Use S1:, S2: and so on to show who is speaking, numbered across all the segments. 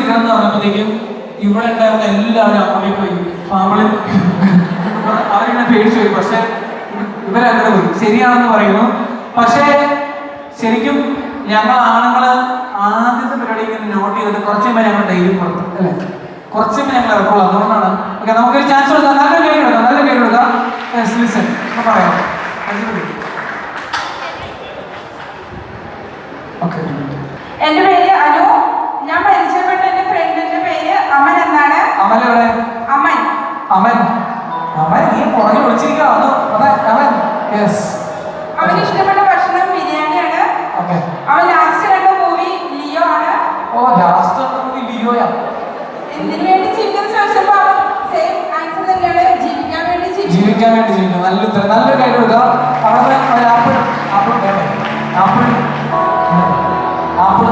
S1: എടുക്കണം പറഞ്ഞപ്പോഴത്തേക്കും ഇവിടെ ഉണ്ടായിരുന്ന എല്ലാവരും അങ്ങോട്ടേക്ക് പോയി. ഫാമിലി അവരിങ്ങനെ പേടിച്ചു പോയി. പക്ഷെ ഇവരങ്ങനെ പോയി. ശരിയാണെന്ന് പറയുന്നു. പക്ഷേ ശരിക്കും ഞങ്ങൾ ആണുങ്ങള് ആദ്യത്തെ പരിപാടി ഇങ്ങനെ നോട്ട് ചെയ്തിട്ട് കുറച്ച് കഴിയുമ്പോൾ ഞങ്ങൾ ഡെയിലി പുറത്ത് അല്ലേ, കുറച്ച് കഴിയുമ്പോൾ ഞങ്ങൾ ഇറക്കുള്ളൂ. അതുകൊണ്ടാണ് ഓക്കെ. നമുക്കൊരു ചാൻസ് കൊടുക്കാം. നല്ല പേര് കൊടുക്കാം, നല്ല പേര് കൊടുക്കാം. പറയാം. ഓക്കെ.
S2: എന്റെ പേര് അനു. ഞാൻ പരിചയപ്പെട്ട എന്റെ ഫ്രണ്ടിന്റെ പേര് അമൻ എന്നാണ്.
S1: അമൻ എവിടെ?
S2: അമൻ.
S1: അമൻ അമൻ നീ പുറകെ വിളിച്ചിരിക്കുക. അമൻ യെസ്.
S2: അവന് ഇഷ്ടപ്പെട്ട ഭക്ഷണം ബിരിയാണിയാണ്.
S1: ഓക്കെ.
S2: അവൻ ലാസ്റ്റ് കണ്ട മൂവി ലിയോ ആണ്.
S1: ഓ ലാസ്റ്റ് കണ്ട മൂവി ലിയോയാ.
S2: എന്തിനു വേണ്ടി ജീവിക്കുന്ന ചോദിച്ചപ്പോ അവൻ സെയിം ആൻസർ തന്നെയാണ്. ജീവിക്കാൻ വേണ്ടി
S1: ജീവിക്കും. നല്ലൊരു കാര്യം കൊടുക്കുക. അവിടെ ആപ്പിൾ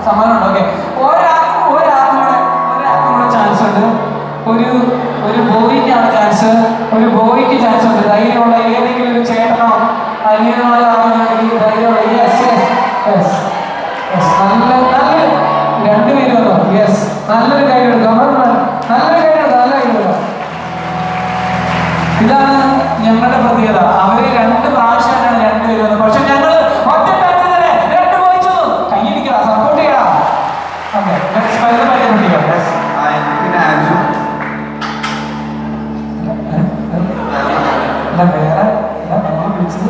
S1: സമ്മാനമുണ്ട്. ഓക്കെ. ഒരാൾക്കൂടെ ചാൻസ് ഉണ്ട്. ഒരു ബോയിക്കാണ് ചാൻസ്. ഒരു ബോയിക്ക് ചാൻസ് ഉണ്ട്. ധൈര്യമുള്ള ഏതെങ്കിലും ഒരു ചേട്ടനോ അനിയനോ ആണെന്നുണ്ടെങ്കിൽ ധൈര്യമുള്ള നല്ല രണ്ടുപേരും വന്നോ. യെസ്. നല്ലൊരു കാര്യം എടുക്കാം. നല്ല കാര്യം എടുക്കാം. ഇതാണ് ഞങ്ങളുടെ പ്രത്യേകത. അവര് 2 പ്രാവശ്യമായിട്ടാണ് രണ്ടുപേരും വന്നത്. പക്ഷെ ഞങ്ങൾ ഒറ്റ രണ്ട് പോയിച്ചു. കൈയടിക്കണം, സപ്പോർട്ട് ചെയ്യണം. ഓക്കെ. വേറെ നമ്മൾ വിളിച്ചത്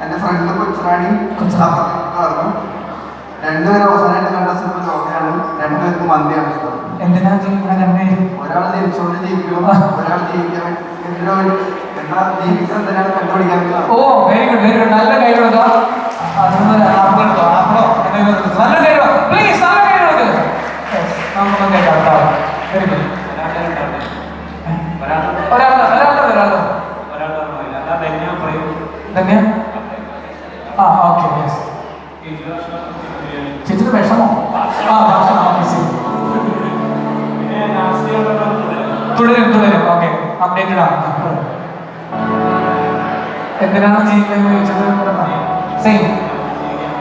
S3: എന്റെ ഫ്രണ്ട് കൊച്ചുറാണി പറഞ്ഞു. രണ്ടുപേരും അവസാനമായിട്ട് കണ്ട സിനിമ ലോകയാണ്. രണ്ടുപേർക്ക് മന്തിയാണ് ഇഷ്ടം.
S1: എന്തിനാ ജീവിക്കണം രണ്ടുപേരും?
S3: ഒരാൾ ജനിച്ചുകൊണ്ട് ജീവിക്കണം, ഒരാൾ ജീവിക്കാൻ എന്താ ജീവിക്കാൻ എന്തിനാണ് കണ്ടുപിടിക്കാൻ.
S1: ഓ വെരി ഗുഡ്. നല്ല കൈ കൊടുക്കാം. നല്ല കൈ പ്ലീസ്. നല്ല കൈ കൊടുക്കുക. നമുക്കൊന്നും കേൾക്കാം. Very good. ഓക്കെ. യെസ്. ചേച്ചിയുടെ വിഷമോ? ഭക്ഷണം. തുടരും. ഓക്കെ. അപ്ഡേറ്റഡ് ആണ്. എന്തിനാണ് ജീവിക്കുന്നത് ചോദിച്ചത്? സെയിം.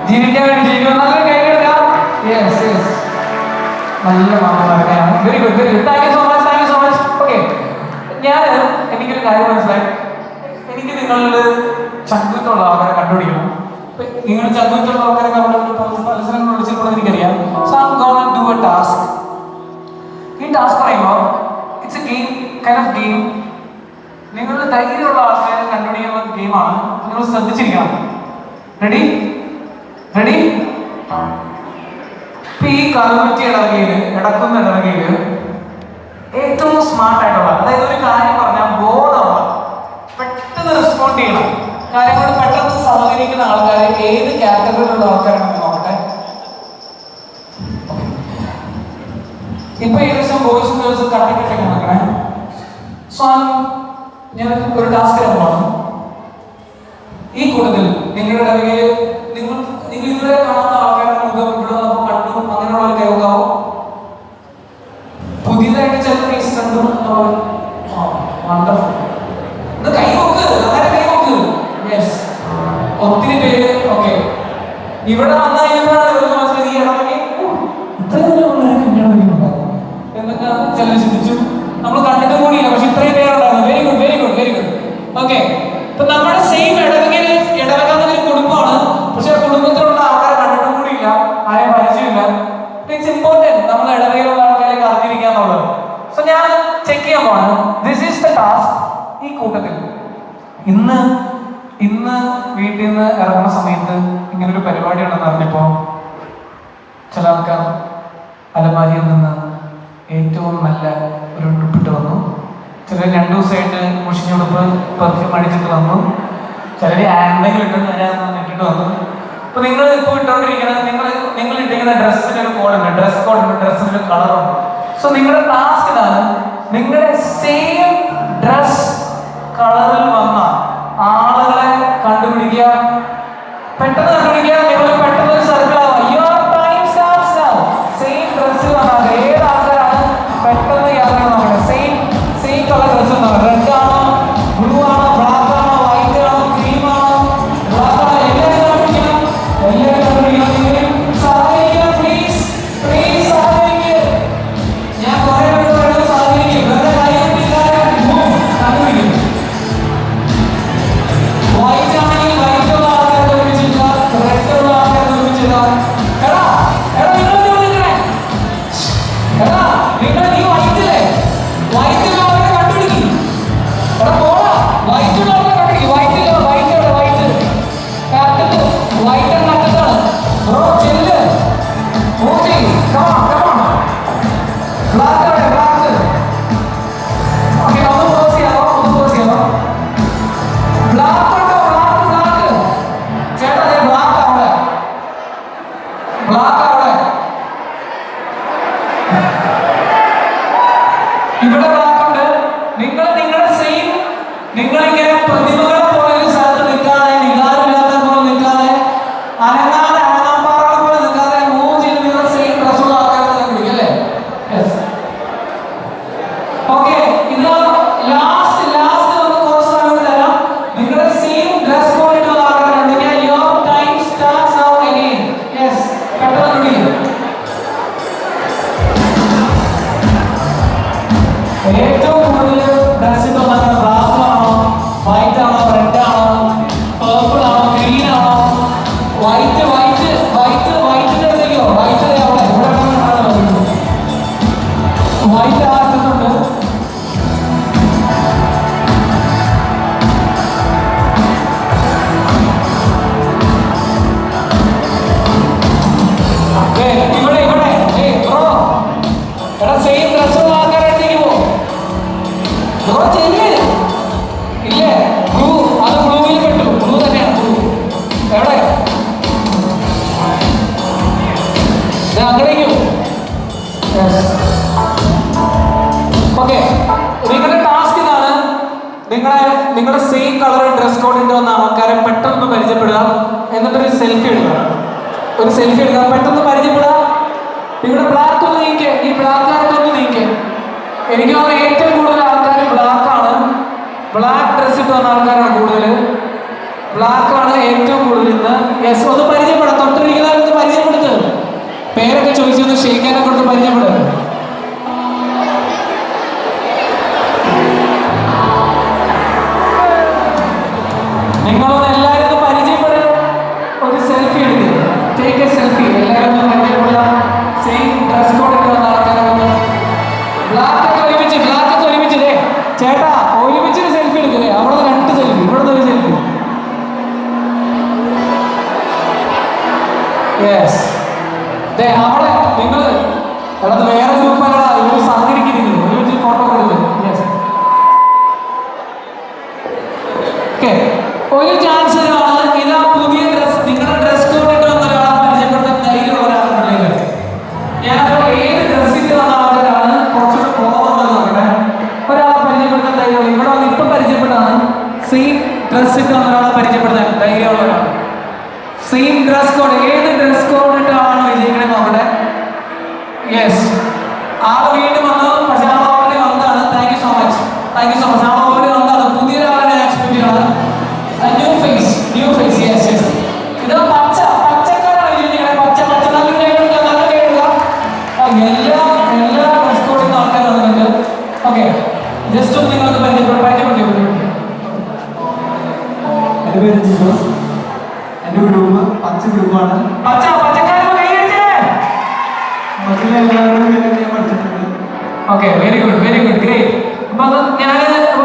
S1: ജീവിക്കാൻ വേണ്ടി ജീവിക്കുക. നല്ല കൈയെടുക്കാം. യെസ്. നല്ല മാർക്കാണ്. Very good. Thank you so much. Okay. എനിക്കൊരു കാര്യം മനസ്സിലായി. എനിക്ക് നിങ്ങളിൽ ചങ്കുറ്റുള്ള ആൾക്കാരെ കണ്ടുപിടിക്കണം. നിങ്ങൾ ചങ്കുറ്റുള്ള ആൾക്കാരെ മത്സരങ്ങൾ വിളിച്ചപ്പോൾ എനിക്കറിയാം. So I am gonna do a task. ഈ ടാസ്ക് പറയുമ്പോൾ ഇറ്റ്സ് എ ഗെയിം. നിങ്ങളുടെ ധൈര്യമുള്ള ആൾക്കാരെ കണ്ടുപിടിക്കുന്ന ഗെയിമാണ്. നിങ്ങൾ ശ്രദ്ധിച്ചിരിക്കണം. റെഡി? ഇപ്പൊ ഈ കറുകുറ്റി ഇടക്കുന്ന ഇടവകയില് ഏറ്റവും സ്മാർട്ട് ആയിട്ടുള്ള, അതായത് ഒരു കാര്യം പറഞ്ഞാൽ ബോധമുള്ള, പെട്ടെന്ന് റെസ്പോണ്ട് ചെയ്യണം, കാര്യങ്ങളോട് പെട്ടെന്ന് സഹകരിക്കുന്ന ആൾക്കാരെ ഏത് കാറ്റഗറിയിലുള്ള ആൾക്കാരാണെന്ന് നോക്കട്ടെ. ഇപ്പൊ ഏകദേശം ബോയ്സും ഗേൾസും കറക്റ്റ് നോക്കണേ. സോ ഞാൻ ഒരു ടാസ്ക് പോകണം. ഈ കൂട്ടത്തിൽ നിങ്ങളുടെ ഇടവകയിൽ നിങ്ങൾ ഇതുവരെ കാണുന്ന ആൾക്കാരുടെ മുഖം ഇവിടെ വന്നപ്പോൾ കണ്ടു അങ്ങനെയുള്ള ഒരു കൈവക്കാവോ? പുതിയതായിട്ട് ചില ഫേസ് കണ്ടു. കൈവക്ക്. യെസ്. ഒത്തിരി പേര്. ഓക്കെ. ഇവിടെ വന്നു കഴിഞ്ഞപ്പോഴാണ് ഇവർക്ക് മനസ്സിലായി ഈ ഇടവകയിൽ എന്നൊക്കെ ചിലർ ചിന്തിച്ചു. നമ്മൾ കണ്ടിട്ട് കൂടിയില്ല, പക്ഷെ ഇത്രയും പേരുണ്ടായിരുന്നു. Very good. ഓക്കെ. ഇപ്പൊ നമ്മുടെ സെയിം ഇടവക എന്നൊരു കുടുംബമാണ്. പക്ഷെ ആ കുടുംബത്തിലുള്ള ആൾക്കാരെ കണ്ടിട്ടും കൂടിയില്ല, ആരെയും പരിചയമില്ല. ഇറ്റ്സ് ഇമ്പോർട്ടന്റ് നമ്മൾ ഇടവകയിലുള്ള ആൾക്കാരെ അറിഞ്ഞിരിക്കുക എന്നുള്ളത്. സോ ഞാൻ ചെക്ക് ചെയ്യാൻ പോവാണ്. This is the task. ഈ കൂട്ടത്തിൽ ഇന്ന് വീട്ടിൽ നിന്ന് ഇറങ്ങുന്ന സമയത്ത് ഇങ്ങനൊരു പരിപാടി ഉണ്ടെന്ന് അറിഞ്ഞപ്പോ ചില ആൾക്കാർ അലമാരിയിൽ നിന്ന് ഏറ്റവും നല്ല ഒരു ഉടുപ്പിട്ട് വന്നു. ചിലർ 2 ദിവസമായിട്ട് മുഷിഞ്ഞുടുപ്പ് പെർഫ്യൂം അടിച്ചിട്ട് വന്നു. ചിലർ ആൻഡെങ്കിലും ഇട്ടിട്ട് വന്നു. അപ്പൊ നിങ്ങൾ ഇപ്പോൾ ഇട്ടുകൊണ്ടിരിക്കുന്നത് നിങ്ങൾ ഇട്ടിരിക്കുന്ന ഡ്രസ്സിന് ഒരു കോഡുണ്ട്, ഡ്രസ്സിന് ഒരു കളറുണ്ട്. സോ നിങ്ങളുടെ ടാസ്ക് ഇതാണ്. നിങ്ങളുടെ സെയിം ഡ്രസ് കളറിൽ വന്ന ആളുകളെ കണ്ടുപിടിക്കുക. പെട്ടെന്ന് കണ്ടുപിടിക്കുക. നിങ്ങൾ പെട്ടെന്ന് ഒരു സർക്കിൾ ആവുക. Your time starts now. Same ഡ്രസ്സിൽ വന്നാൽ ഏത് ആൾക്കാരാണ് പെട്ടെന്ന് യാത്ര നോക്കട്ടെ. സെയിം കളർ ഡ്രസ് ഉണ്ടാവും. റെഡ് ആണോ, ബ്ലൂ ആണോ, ബ്ലാക്ക് ആണോ, വൈറ്റ് ആണോ, ക്രീം ആണോ, ബ്ലാക്ക് ആണോ, എല്ലാവരും കണ്ടുപിടിക്കണം. വൈറ്റ് വൈറ്റ് വൈറ്റ് വൈറ്റിന്റെ അടുത്തേക്കോ വൈറ്റ് അവിടെ ഇവിടെ വൈറ്റ് ആക്കുന്നുണ്ട്. ഇവിടെ ഇവിടെ ബ്രോ എടാ സെയിം ഡ്രസ്സുള്ള ആൾക്കാരടുത്തേക്ക് പോ ബ്രോ ചെല്ല്. ഇല്ലേ ബ്ലൂ അത് ബ്ലൂവിൽ പെട്ടു. ബ്ലൂ തന്നെയാണ് ബ്ലൂ. എവിടെ അങ്ങടേക്കും. ഓക്കെ നിങ്ങളുടെ ടാസ്ക് ഇതാണ്. നിങ്ങളുടെ സെയിം കളർ ഡ്രസ് കോഡ് ഉണ്ടോ എന്ന് ആൾക്കാരെ പെട്ടെന്ന് പരിചയപ്പെടുക. എന്നിട്ടൊരു സെൽഫി എടുക്കുക. ഒരു സെൽഫി എടുക്കുക, പെട്ടെന്ന് പരിചയപ്പെടുക. നിങ്ങളുടെ ബ്ലാക്ക് ഒന്ന് നീക്കുക. ഈ ബ്ലാക്ക് ആയിട്ടൊന്ന് നീക്കുക. എനിക്ക് തോന്നുന്നു ഏറ്റവും കൂടുതൽ ആൾക്കാർ ബ്ലാക്ക് ആണ്. ബ്ലാക്ക് ഡ്രസ് ഇട്ട് വന്ന ആൾക്കാരാണ് കൂടുതൽ. ബ്ലാക്ക് ആണ് ഏറ്റവും കൂടുതൽ ഇന്ന്. യെസ് ഒന്ന് പരിചയപ്പെടാം. തൊട്ടിരിക്കുന്നവരൊന്ന് പരിചയപ്പെടുത്ത്. പേരൊക്കെ ചോദിച്ചൊന്ന് ഷെയ്ക്കാനെ കൊണ്ട് പരിചയപ്പെടുക. നിങ്ങളൊന്ന് എല്ലാവരും ഒന്ന് പരിചയപ്പെടുക. ഒരു സെൽഫി എടുക്കുക. Take a selfie. എല്ലാവരും ഒന്ന് പരിചയപ്പെടുക. സെയിം ഡ്രസ് കോഡ് ഇട്ട് വന്ന ആൾക്കാരൊന്ന് ബ്ലാക്ക് ഒക്കെ ഒരുമിച്ച് ചേട്ടാ ഒരുമിച്ചൊരു സെൽഫി എടുക്കില്ലേ? അവിടെ രണ്ട് സെൽഫി, ഇവിടെ ഒരു സെൽഫി. യെസ് അവിടെ നിങ്ങൾ അവിടെ വേറെ ഗ്രൂപ്പല്ല, ഇവര് സഹകരിക്കുന്നു. ഒരുമിച്ച് ഫോട്ടോ എടുക്കുക. യെസ് ഓക്കെ ഒരു ചാൻസ് ആണ്. ഇതാ പുതിയ ഡ്രസ് നിങ്ങളുടെ ഡ്രസ് കോഡ് ഇട്ട് വന്ന ഒരാളെ പരിചയപ്പെടുത്താൻ ധൈര്യമുള്ള ഒരാളുണ്ടെങ്കിൽ ഞാനപ്പോൾ ഏത് ഡ്രസ്സിട്ട് വന്ന ആൾക്കാരാണ് കുറച്ചുകൂടെ പോകുന്നത് നോക്കട്ടെ. ഒരാളെ പരിചയപ്പെടുത്താൻ ധൈര്യമുള്ള ഇവിടെ വന്ന് ഇപ്പം പരിചയപ്പെട്ടാണ്. സെയിം ഡ്രസ് ഇട്ട് വന്ന ഒരാളെ പരിചയപ്പെടുത്താൻ ധൈര്യമുള്ള ഒരാൾ. സെയിം ഡ്രസ് കോഡ് ഏത് ഡ്രസ് കോഡ് ഇട്ടാണ് വിജയിക്കണേ നോക്കട്ടെ. യെസ് ആള് വീണ്ടും വന്നു. പക്ഷെ ആ ഓവറിൽ വന്നതാണ്. Thank you so much. ആ ഓവറിൽ വന്നതാണ്. പുതിയൊരാളെ എക്സ്പെക്ട് ചെയ്യണം. New face yes yes. ഇത് പച്ചക്കാരാണ് വിജയിക്കണേ. പച്ച നല്ല കേൾക്കുക. എല്ലാ ഡ്രസ് കോഡിൽ നിന്ന് ആൾക്കാർ വന്നിട്ടുണ്ട്. ഓക്കെ ജസ്റ്റ് ഒന്ന് നിങ്ങൾക്ക് പരിചയപ്പെട്ടു.
S3: എൻ്റെ പേര് ജിജോസ്. എൻ്റെ ഗ്രൂപ്പ് പച്ച ഗ്രൂപ്പാണ്.
S1: Okay very good great. അപ്പൊ ഞാൻ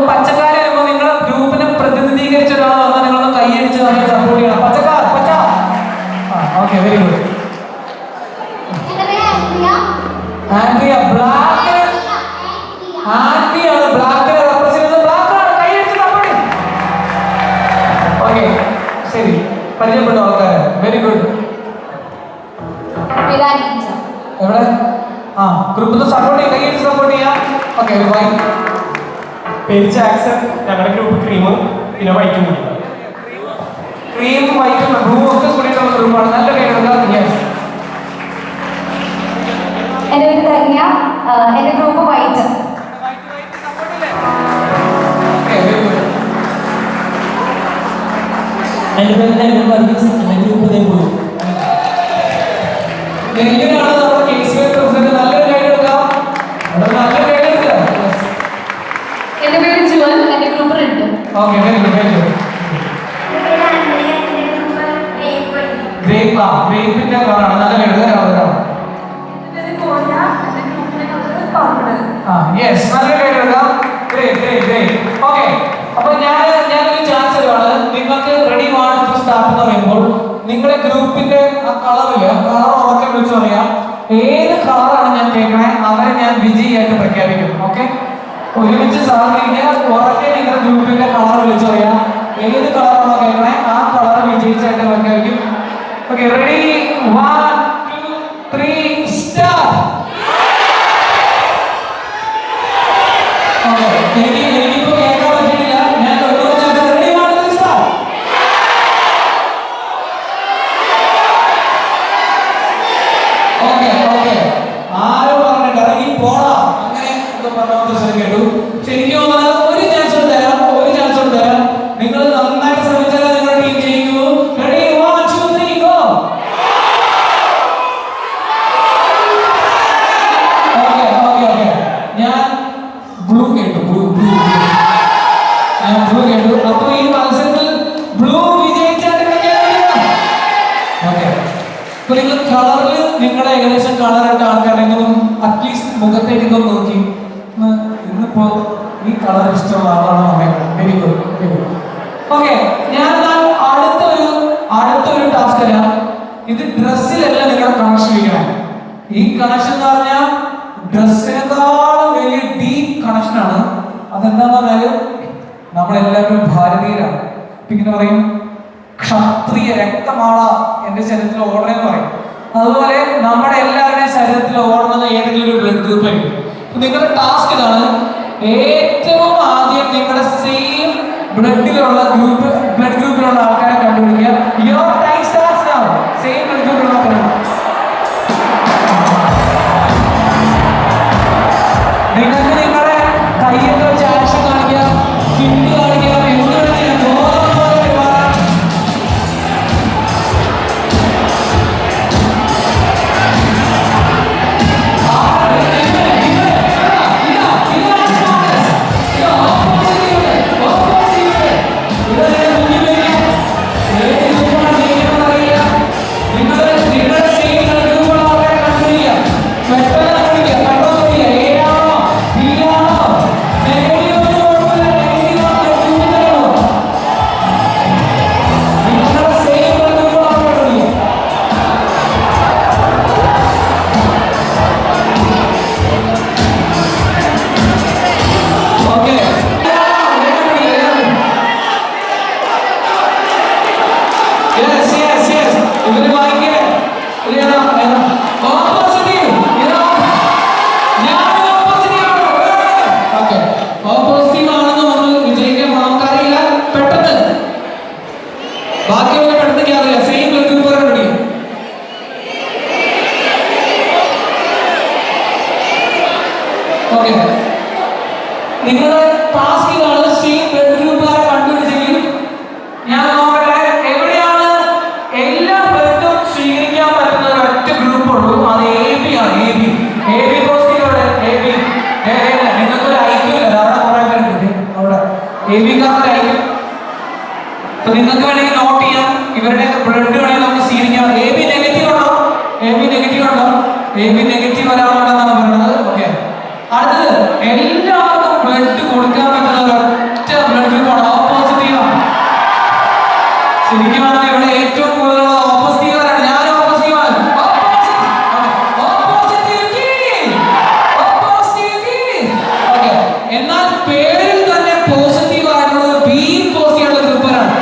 S1: പച്ചക്കാരെ നിങ്ങളുടെ ഗ്രൂപ്പിനെ പ്രതിനിധീകരിച്ച ഒരാൾ വന്നാൽ നിങ്ങളൊന്ന് കൈയടിച്ച് നമ്മളെ സപ്പോർട്ട് ചെയ്യണം. പച്ച okay very good. Andrea black ആൻഡിയാണ് ബ്ലാക്കിനെ റെപ്രസെന്റ് ചെയ്യുന്നത്. ബ്ലാക്കാണ്. കൈയടിച്ച് സപ്പോർട്ട് ചെയ്യും. ഓക്കെ ശരി പരിചയപ്പെട്ടു ആൾക്കാരെ. Very good. എവിടെ ഗ്രൂപ്പിൽ സപ്പോർട്ട് ചെയ്യാം. കൈയടിച്ച് സപ്പോർട്ട് ചെയ്യാം. Okay fine.
S4: പേര് ജാക്സൺ. ഞങ്ങളുടെ ഗ്രൂപ്പ് ക്രീമും പിന്നെ വൈറ്റും കൂടി.
S1: ക്രീമും വൈറ്റും ബ്ലൂ ഒക്കെ കൂടിയിട്ടുള്ള ഗ്രൂപ്പാണ്. നല്ല പേരെടുക്കുക. യെസ്.
S5: എൻ്റെ പേര് ധന്യ. എൻ്റെ ഗ്രൂപ്പ് വൈറ്റ്.
S6: എൻ്റെ പേര് നെല്ലും വർഗീസ്. എൻ്റെ ഗ്രൂപ്പ് ഇതേ പോയി.
S1: നെല്ലിനാണ് നമ്മുടെ KCA പ്രസിഡന്റ്. നല്ലൊരു കൈ എടുക്കാം. നല്ലൊരു കൈ എടുക്കുക.
S5: എൻ്റെ പേര് ജുവൽ. എൻ്റെ group red.
S1: Okay very good ഗ്രേപ്പിന്റെ കളറാണ്. നല്ല കൈ എടുക്കുക. യെസ് നല്ല കൈ എടുക്കാം. ഗ്രേറ്റ്. ഓക്കെ അപ്പൊ ഞാനൊരു ചാൻസ് തരുവാണ്. നിങ്ങൾക്ക് റെഡി വാണ്ട് ടു സ്റ്റാർട്ട് എന്ന് പറയുമ്പോൾ നിങ്ങളുടെ ഗ്രൂപ്പിന്റെ ആ കളറില്ല കളർ ഉറക്കെ വിളിച്ചു പറയാം. ഏത് കളറാണ് ഞാൻ കേൾക്കണേ അവരെ ഞാൻ വിജയിയായിട്ട് പ്രഖ്യാപിക്കും. ഓക്കെ ഒരുമിച്ച് സഹകരിക്കുക. ഉറക്കെ നിങ്ങളുടെ ഗ്രൂപ്പിന്റെ കളർ വിളിച്ചു പറയാം. ഏത് കളറാണോ കേൾക്കണേ ആ കളർ വിജയിച്ചായിട്ട് പ്രഖ്യാപിക്കും. Okay ready 1 2 3 start. എനിക്കിപ്പോ കേൾക്കാൻ പറ്റിയിട്ടില്ല. ഞാൻ ready want to start. Okay ആരോ പറഞ്ഞിട്ട് ഇറങ്ങി പോടാ അങ്ങനെ പറഞ്ഞ കേട്ടു. ശരിക്കും ഒരു ചാൻസ് തരാം. നിങ്ങൾ നന്നായിട്ട് ശ്രമിച്ചാലേ നിങ്ങളുടെ ടീം ജയിക്കൂ. Ready 1 2 3 go. ഓക്കെ ഞാൻ ബ്ലൂ കേട്ടു. അപ്പൊ ഈ മത്സരത്തിൽ ബ്ലൂ വിജയിച്ചായിട്ട് പ്രഖ്യാപിക്കാം. ഏകദേശം കളറിട്ട ആൾക്കാരെങ്കിലും അറ്റ്ലീസ്റ്റ് മുഖത്തേക്ക് ഒന്ന് നോക്കി ഇന്നിപ്പോ ഈ കളർ ഇഷ്ടമുള്ള ആളാണ് പറയുന്നത്. Very good, very good. Okay, ഞാൻ അടുത്തൊരു ടാസ്ക് തരാം. ഇത് ഡ്രസ്സിലല്ല നിങ്ങളുടെ കണക്ഷൻ ഇരിക്കണം. ഈ കണക്ഷൻ എന്ന് പറഞ്ഞാൽ ഡ്രസ്സിനേക്കാളും വലിയ ഡീപ്പ് കണക്ഷനാണ്. അതെന്താന്ന് പറഞ്ഞാല് നമ്മളെല്ലാവരും ഭാരതീയരാണ്. ഇങ്ങനെ പറയും ക്ഷത്രിയ രക്തമാള എന്റെ ശരീരത്തിൽ ഓടണമെന്ന് പറയും. അതുപോലെ നമ്മുടെ എല്ലാവരുടെയും ശരീരത്തിൽ ഓടുന്നത് ഏതെങ്കിലും ഒരു ബ്ലഡ് ഗ്രൂപ്പ് ആയിരിക്കും. നിങ്ങളുടെ ടാസ്ക് ഇതാണ്. ഏറ്റവും ആദ്യം നിങ്ങളുടെ സെയിം ബ്ലഡ് ഗ്രൂപ്പിലുള്ള ആൾക്കാരെ കണ്ടുപിടിക്കുക. Your time starts now. Same blood ഗ്രൂപ്പിലുള്ള ആൾക്കാരാണ്. നിങ്ങൾക്ക് നിങ്ങളുടെ കയ്യൊക്കെ വെച്ച് ആക്ഷൻ കാണിക്കാം, ഹിന്ദു കാണിക്കാം, എന്ത് കാണിക്കാം, ബോധം പോലെ ഒരുപാട്. നിങ്ങളുടെ ടാസ്ക് ഇതാണ്. സെയിം ബ്ലഡ് ഗ്രൂപ്പുകാരെ കണ്ടുപിടിച്ചെങ്കിൽ ഞാൻ നോക്കട്ടെ എവിടെയാണ് എല്ലാ ബ്ലഡും സ്വീകരിക്കാൻ പറ്റുന്ന ഒരൊറ്റ ഗ്രൂപ്പ് ഉള്ളൂ. അത് AB ആണ്. AB positive. AB നിങ്ങൾക്കൊരു ഐക്യമില്ല. അവിടെ കുറെ പേരുണ്ട്. അവിടെ AB-കാർക്ക് ഐക്യം. അപ്പൊ നിങ്ങൾക്ക് വേണമെങ്കിൽ നോട്ട് ചെയ്യാം. ഇവരുടെ ബ്ലഡ് വേണമെങ്കിൽ നമുക്ക് സ്വീകരിക്കാം. AB നെഗറ്റീവ് ഉണ്ടോ? AB നെഗറ്റീവ് ഒരാളുണ്ടെന്നാണ് പറയുന്നത്. ഓക്കെ, അടുത്തത് എല്ലാവർക്കും ബ്ലഡ് കൊടുക്കാൻ പറ്റുന്ന ഒരൊറ്റ ബ്ലഡ് ഗ്രൂപ്പാണ്. ഓപ്പോസിറ്റീവ് ആണ്. ശരിക്കും പറഞ്ഞാൽ ഇവിടെ ഏറ്റവും കൂടുതലുള്ള ഓപ്പോസിറ്റീവാണ്. ഞാൻ ഓപ്പോസിറ്റീവാണ്. എന്നാൽ പേരിൽ തന്നെ പോസിറ്റീവ് ആയിട്ടുള്ളത് ബി പോസിറ്റീവ് ആയിട്ടുള്ള ഗ്രൂപ്പുകാരാണ്.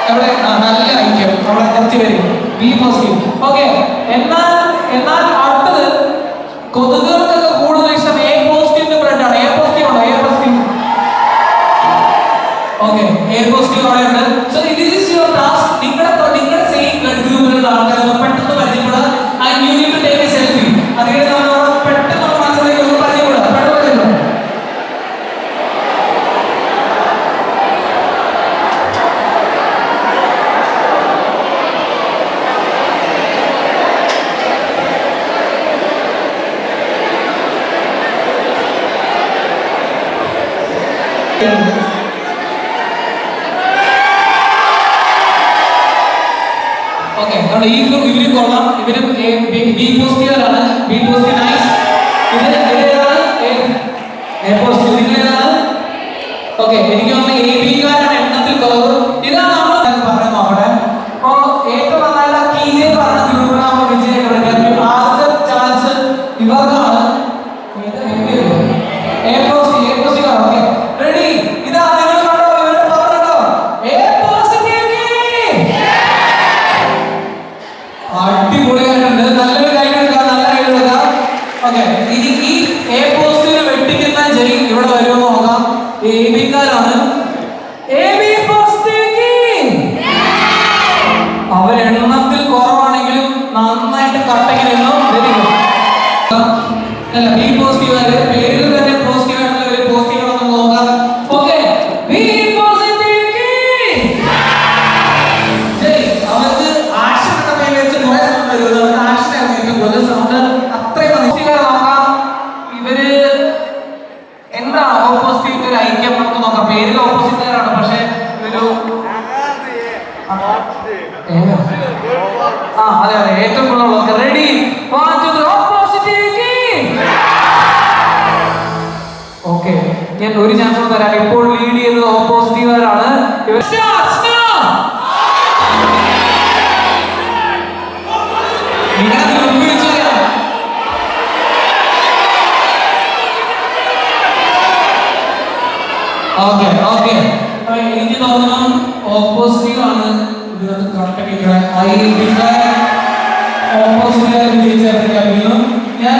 S1: എവിടെ നല്ല ഐക്യം. അവിടെ കുറച്ച് പേര് ബി പോസിറ്റീവ്. ഓക്കെ, എന്നാൽ അടുത്തത് കൊതുകുകൾക്കൊക്കെ കൂടുതൽ ഇഷ്ടം എ പോസിറ്റീവിന്റെ ബ്ലഡ് ആണ്. എ പോസിറ്റീവ് ഉണ്ടോ? A positive. Okay, A positive അവിടെയുണ്ട്. So this is your task. നിങ്ങളുടെ സെയിം ബ്ലഡ് ഗ്രൂപ്പിലുള്ള ആൾക്കാരെ പെട്ടെന്ന് പരിചയപ്പെടുക. And you need to take a selfie. അതിനെ നമ്മൾ പെട്ടെന്ന് മനസ്സിലേക്ക് പരിചയപ്പെടുക. പെട്ടെന്ന് പരിചയപ്പെടുക. ഓക്കെ, ഈ ഇവര് കൊള്ളാം. ഇവര് ബി പോസിറ്റീവാണ്. B positive nice. ഇതേതാണ് എ പോസിറ്റീവ്. ഇതിലേതാണ്? ഓക്കെ, എനിക്ക് തോന്നുന്നു AB-കാരാണ് എണ്ണത്തിൽ കുറവ്. ഇതാണ് നമ്മൾ പറയുന്നത്. അവിടെ അപ്പോ ഏറ്റവും നന്നായിട്ട് കീഴേ പറഞ്ഞ ഗ്രൂപ്പിന് നമ്മൾ വിജയം കൊടുക്കാൻ ആദ്യത്തെ ചാൻസ് ഇവർക്കാണ്. എ പോസിറ്റീവ് ആണ്. Okay, ready? ഇതാ നിങ്ങൾ കണ്ടോ? ഇവരുടെ പറഞ്ഞോ? A positive. അടിപൊളിയായിട്ടുണ്ട്. നല്ലൊരു കൈ കൊടുക്കുക. നല്ല കൈ കൊടുക്കുക. ഓക്കെ, ഇനി ഈ എ പോസിറ്റീവ് വെട്ടിക്കുന്ന ജയി ഇവിടെ വരുമെന്ന് നോക്കാം. AB-കാരാണ്. AB positive. അവരെണ്ണത്തിൽ കുറവാണെങ്കിലും നന്നായിട്ട് കട്ടയ്ക്ക് നിന്നു. Very good. അല്ല, ബി പോസിറ്റീവ് പേരിൽ തന്നെ പോസിറ്റീവ് ആയിട്ടുള്ള ഒരു പോസിറ്റീവ് ആണെന്ന് നോക്കാം. Okay, B positive. അവർക്ക് ആക്ഷൻ എന്ന പേര് വെച്ച് കുറെ സൗണ്ട് വരുന്നത്. അവർക്ക് ആക്ഷൻ ആയിരുന്നു കൂടുതൽ സൗണ്ട്. അത്രയും നോക്കാം. ഇവര് എന്താണ് ഓപ്പോസിറ്റ് ഒരു ഐക്യം നമുക്ക് നോക്കാം. പേരിൽ ഓപ്പോസിറ്റുകാരാണ്, പക്ഷെ ഒരു അതെ അതെ, ഏറ്റവും കൂടുതലുള്ളവർക്ക്. Ready, okay. ഞാൻ ഒരു ചാൻസ് തരാം. ഇപ്പോൾ ലീഡ് ചെയ്യുന്നത് ഓപ്പോസിറ്റീവുകാരാണ്. ഓക്കെ ഓക്കെ, എനിക്ക് തോന്നുന്നു ഓപ്പോസിറ്റീവ് ആണ് ഇതിനകത്ത് കണ്ടക്ടർ. ഓപ്പോസിറ്റീവ് വിജയിച്ചു. ഞാൻ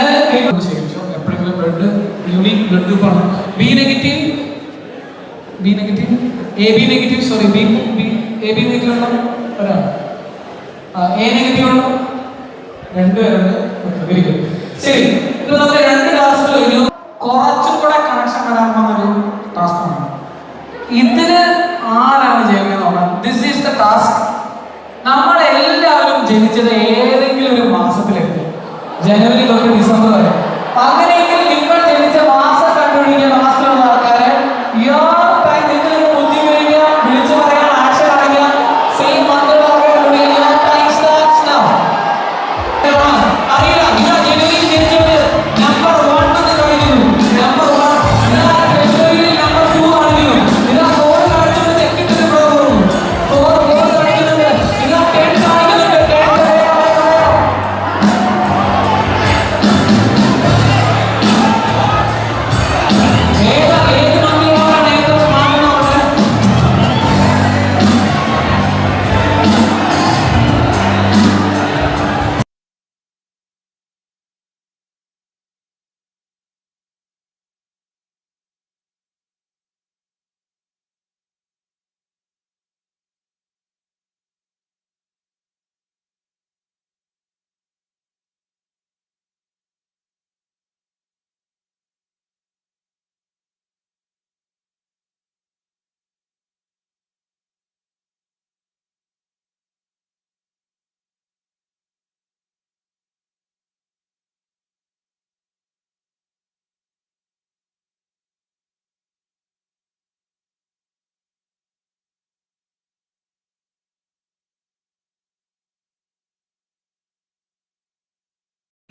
S1: എപ്പോഴെങ്കിലും ബ്ലഡ് യൂണിക് ബ്ലഡ് ഗ്രൂപ്പാണ്. B negative, B negative, A B negative, sorry B A B negative ഉണ്ടോ? ഒരാൾ. എ നെഗറ്റീവ് ഉണ്ടോ? രണ്ടുപേരുണ്ട്. Very good. ശരി, ഇത് നമ്മൾ 2 ടാസ്ക് കഴിഞ്ഞു. കുറച്ചും കൂടെ കണക്ഷൻ വരാൻ പോകുന്നൊരു ടാസ്കാണ്. ഇതിന് ആരാണ് ജയിക്കുന്നത് നോക്കാം. This is the task. നമ്മളെല്ലാവരും ജനിച്ചത് ഏതെങ്കിലും ഒരു മാസത്തിലായിരിക്കും, ജനുവരി തൊട്ട് ഡിസംബർ വരെ. അങ്ങനെയെങ്കിൽ നിങ്ങൾ ജനിച്ച മാസം കണ്ടുപിടിക്കുന്ന മാസത്തിലുള്ള ആൾക്കാരെ നിങ്ങൾ ബുദ്ധി കഴിയുക, വിളിച്ചു പറയാൻ ആക്ഷൻ അടങ്ങിയ സെയിം മന്ത് അറിയില്ല. നിങ്ങൾ ജനുവരിയിൽ ജനിച്ചവര് നമ്പർ 1 എന്ന് കാണിക്കുന്നു, നമ്പർ 1. ഫെബ്രുവരിയിൽ നമ്പർ 2 കാണിക്കുന്നു. ഇതാ 4 കാണിച്ചുകൊണ്ട് തെക്കിട്ട് പോകുന്നു. 4 കാണിക്കുന്നുണ്ട്. ഇതാ 10 കാണിക്കുന്നുണ്ട്. 10 ഏത് മന്ത്രിയാണ് ഏറ്റവും സ്മാർട്ട്?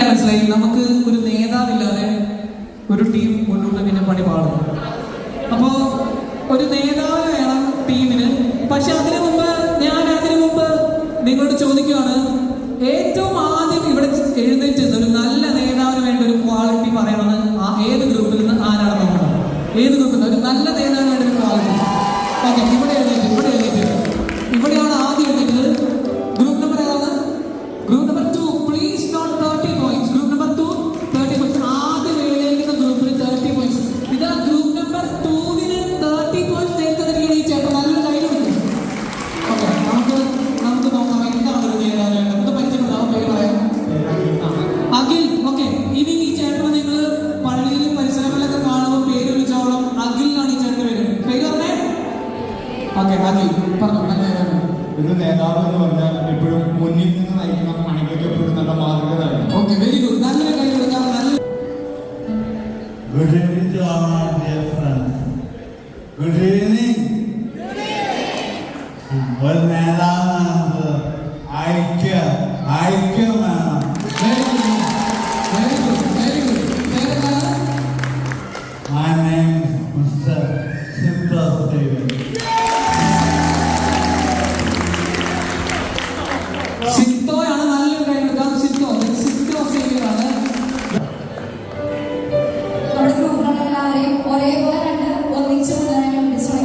S1: മനസ്സിലായി, നമുക്ക് ഒരു നേതാവില്ലാതെ ഒരു ടീം മുന്നോട്ട് പിന്നെ പണി പാടും. അപ്പോൾ ഒരു നേതാവ് വേണം ടീമിന്. പക്ഷെ അതിനു മുമ്പ് നിങ്ങളോട് ചോദിക്കുകയാണ്, ഏറ്റവും ആദ്യം ഇവിടെ എഴുന്നേറ്റ് ഒരു നല്ല നേതാവിന് വേണ്ട ഒരു ക്വാളിറ്റി പറയണമെന്ന് ഏത് ഗ്രൂപ്പിൽ നിന്ന് ആരാണ് നോക്കണം? ഏത് ഗ്രൂപ്പിൽ നിന്ന് ഒരു നല്ല നേതാവിന് വേണ്ട ഒരു ക്വാളിറ്റി? ഓക്കെ, ഇവിടെയാണ് ആദ്യം എഴുന്നേറ്റത്. ഗ്രൂപ്പ് നമ്പർ ഏതാണ്? Group number 2. Please note 30 points. Group number 2 30 points. ആദ്യം എഴുന്നേൽക്കുന്ന ഗ്രൂപ്പിന് 30 points. ഇതാ ഗ്രൂപ്പ് നമ്പർ 2-ന് 30 points നേരിടുന്ന ഈ ചേട്ടൻ നല്ലൊരു കൈ കൊടുക്കും. ഓക്കെ, നമുക്ക് നോക്കാം എന്താണ് ഒരു നേതാവ്. നമുക്ക് പരിചയമുണ്ടാവും. പേര് പറയാം. അഖിൽ. ഓക്കെ, ഇനി ഈ ചേട്ടനെ നിങ്ങൾ പള്ളിയിലും പരിസരങ്ങളിലൊക്കെ കാണുമ്പോൾ പേര് വിളിച്ചോളം അഖിലാണ് ഈ ചേട്ടൻ്റെ പേര്. പേര് പറഞ്ഞേ. ഓക്കെ, അഖിൽ പറഞ്ഞു.
S7: ഒരു നേതാവ് എന്ന് പറഞ്ഞാൽ എപ്പോഴും മുന്നിൽ നിന്ന് നയിക്കുന്ന പണികൾക്ക് എപ്പോഴും നല്ല മാതൃക നൽകണം.
S1: Okay, very good. നല്ലൊരു കൈ കൊടുക്കാം.
S7: Good evening to all my dear friends. Good evening. ഒരു നേതാവ് ഐക്യമാണ്. My name is Mr. Sita Steven.
S1: സിത്തോയാണ്. നല്ലൊരു കൈ കൊടുക്കാം. സിത്തോ സേവിയറാണ്.
S5: നമ്മുടെ ഗ്രൂപ്പിലുള്ള എല്ലാവരെയും ഒരേപോലെ കണ്ട് ഒന്നിച്ചു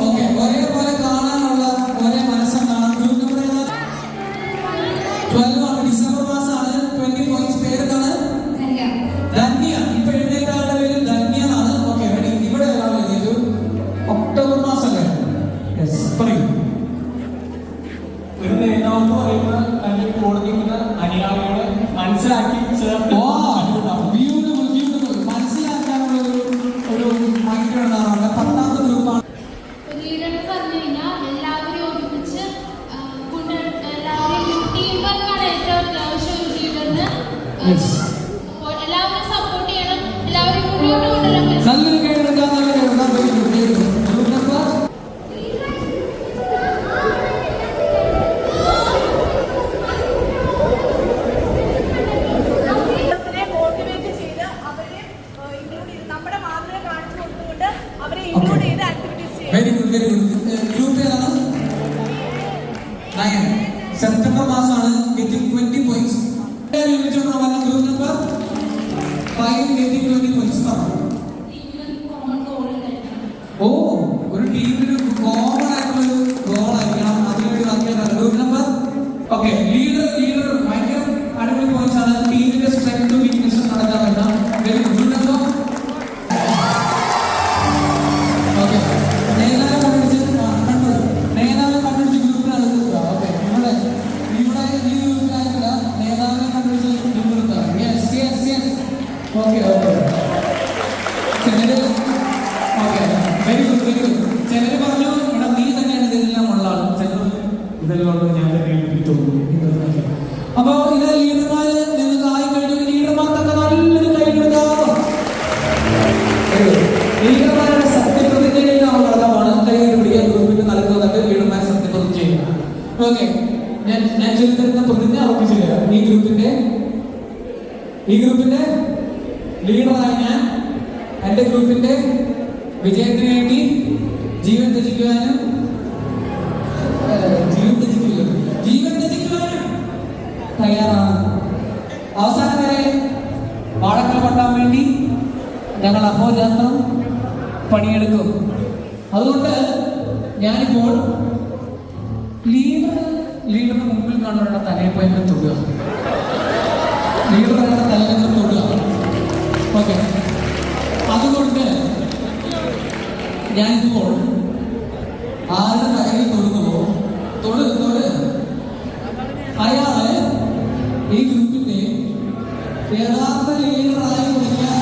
S1: ഓക്കെ, ഒരേപോലെ കാണാനുള്ള ഒരേ മനസ്സാണ്. ഗ്രൂപ്പ് നമ്പർ 12 ആണ്. ഡിസംബർ മാസമാണ്. 20 points. പേരെന്താണ്? ധന്യ. ഇപ്പൊ എഴുന്നേറ്റ ആളുടെ പേര് ധന്യ എന്നാണ്. Okay, ready. ഇവിടെ ഒരാൾ എഴുതിയത് ഒക്ടോബർ മാസമല്ലേ? യെസ്, പറയൂ.
S4: ഒരു നേതാവ് എന്ന് പറയുമ്പോൾ തന്റെ കൂടെ നിൽക്കുന്ന അനുയായികളെ മനസ്സിലാക്കി ചേർത്ത്
S1: ബ്യൂട്ടിഫുൾ. മനസ്സിലാക്കാനുള്ള ഒരു മൈൻഡ് ഉണ്ടാകാറുണ്ട്. 10ാമത്തെ ഗ്രൂപ്പാണ്.
S5: ലീഡർ എന്ന് പറഞ്ഞു കഴിഞ്ഞാൽ എല്ലാവരും ഒരുമിച്ച് എല്ലാവരും ടീം വർക്കാണ് ഏറ്റവും അത്യാവശ്യം ഒരു ലീഡറിന്. അപ്പോൾ എല്ലാവരും സപ്പോർട്ട് ചെയ്യണം, എല്ലാവരും മുന്നോട്ട് കൊണ്ടുവരാൻ പറ്റും.
S1: നല്ലൊരു കൈ കൊടുക്കാം. ഗ്രൂപ്പ് നമ്പർ മാസമാണ് getting 20 points. Group number 5 getting 20 points. ഓ, ഒരു ടീമിന് കോമൺ ആയിട്ടുള്ള ഒരു ഗോൾ ആയിരിക്കണം. അതിനുവേണ്ടി വാക്കിയാണ് ഗ്രൂപ്പ് നമ്പർ. ഓക്കെ, ലീഡർ ഭയങ്കര അടിപൊളി പോയിന്റ്സ് ആണ്. ടീമിന്റെ സ്ട്രെങ്ത് വീക്ക്നെസ് നടക്കാൻ പറ്റാം. ഗ്രൂപ്പ് നമ്പർ ഓക്കെ, നേതാവ് കണ്ടുപിടിച്ച് ഗ്രൂപ്പിനാണ് നിർത്തുക. ഓക്കെ, ഇവിടെ ഈ ഗ്രൂപ്പിലായിട്ടില്ല, നേതാവിനെ കണ്ടുപിടിച്ച് ഗ്രൂപ്പ് നിർത്തുക. Yes okay very good. ചിലര് പറഞ്ഞു ഇവിടെ നീ തന്നെയാണ് ഇതെല്ലാം ഉള്ള ആൾ. ചിലർ ഇതെല്ലാം ഞാൻ തോന്നുന്നു. അപ്പൊ ഇത് ലീഡർമാര് നിങ്ങൾക്ക് ആയി കഴിഞ്ഞു. ലീഡർമാർക്കൊക്കെ നല്ലൊരു കൈ കൊടുക്കാം. ലീഡർമാരുടെ സത്യപ്രതിജ്ഞയിലേക്ക് നമ്മൾ കടന്നമാണ്. കൈ പിടിക്കാൻ ഗ്രൂപ്പിന്റെ നൽകുന്നതൊക്കെ ലീഡർമാരെ സത്യപ്രതിജ്ഞ ചെയ്യുക. ഓക്കെ, ഞാൻ ചൊല്ലിത്തരുന്ന പ്രതിജ്ഞ അവർക്ക് ചെയ്യുക. ഈ ഗ്രൂപ്പിന്റെ ലീഡറായി ഞാൻ എന്റെ ഗ്രൂപ്പിന്റെ വിജയത്തിന് വേണ്ടി ജീവൻ ത്യജിക്കുവാനും തയ്യാറാണ്. അവസാനം വരെ വാഴക്കല പട്ടാൻ വേണ്ടി ഞങ്ങൾ അഹോരാത്രം പണിയെടുക്കും. അതുകൊണ്ട് ഞാനിപ്പോൾ ലീഡറിന് മുമ്പിൽ കാണുന്ന തലയിൽ പോയി തൊടുക. ലീഡറുടെ തലയിൽ തൊടുക. ഓക്കെ, അതുകൊണ്ട് ഞാനിപ്പോൾ ആരുടെ തലയിൽ തൊടുന്നുവോ തൊട് അയാള് ഈ ഗ്രൂപ്പിന്റെ യഥാർത്ഥ ലീഡറായി വിളിക്കാൻ